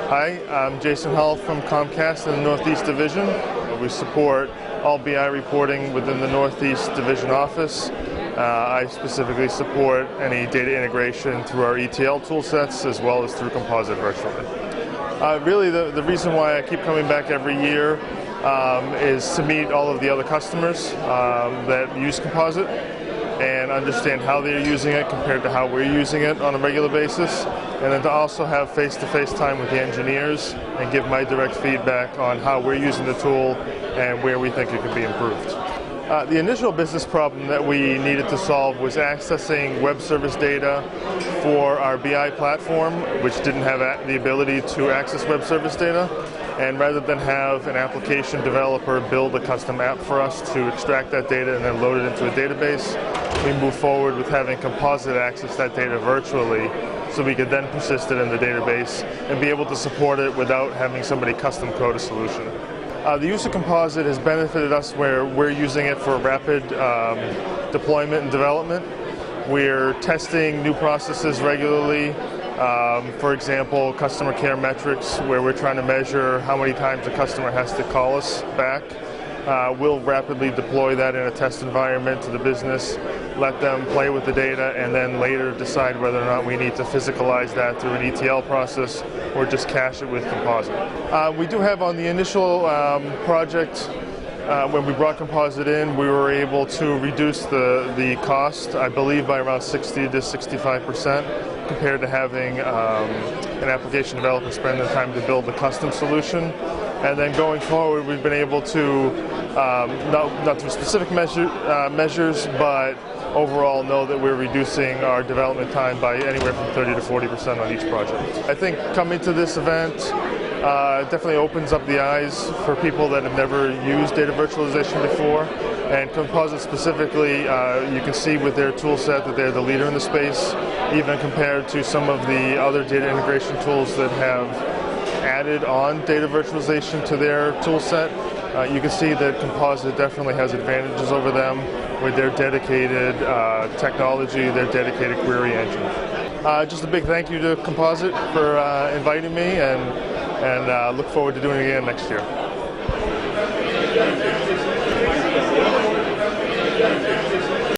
Hi, I'm Jason Hull from Comcast in the Northeast Division. We support all BI reporting within the Northeast Division office. I specifically support any data integration through our ETL toolsets as well as through Composite virtually. Really the reason why I keep coming back every year is to meet all of the other customers that use Composite and understand how they're using it compared to how we're using it on a regular basis, and then to also have face-to-face time with the engineers and give my direct feedback on how we're using the tool and where we think it could be improved. The initial business problem that we needed to solve was accessing web service data for our BI platform, which didn't have the ability to access web service data. And rather than have an application developer build a custom app for us to extract that data and then load it into a database, we moved forward with having Composite access that data virtually so we could then persist it in the database and be able to support it without having somebody custom code a solution. The use of Composite has benefited us where we're using it for rapid deployment and development. We're testing new processes regularly. For example, customer care metrics, where we're trying to measure how many times a customer has to call us back. We'll rapidly deploy that in a test environment to the business, let them play with the data, and then later decide whether or not we need to physicalize that through an ETL process or just cache it with Composite. We do have on the initial project, when we brought Composite in, we were able to reduce the cost, I believe, by around 60 to 65%. Compared to having an application developer spend the time to build a custom solution. And then going forward, we've been able to, not through specific measures, but overall know that we're reducing our development time by anywhere from 30 to 40% on each project. I think coming to this event definitely opens up the eyes for people that have never used data virtualization before. And Composite specifically, you can see with their tool set that they're the leader in the space, even compared to some of the other data integration tools that have added on data virtualization to their tool set. You can see that Composite definitely has advantages over them with their dedicated technology, their dedicated query engine. Just a big thank you to Composite for inviting me, and look forward to doing it again next year.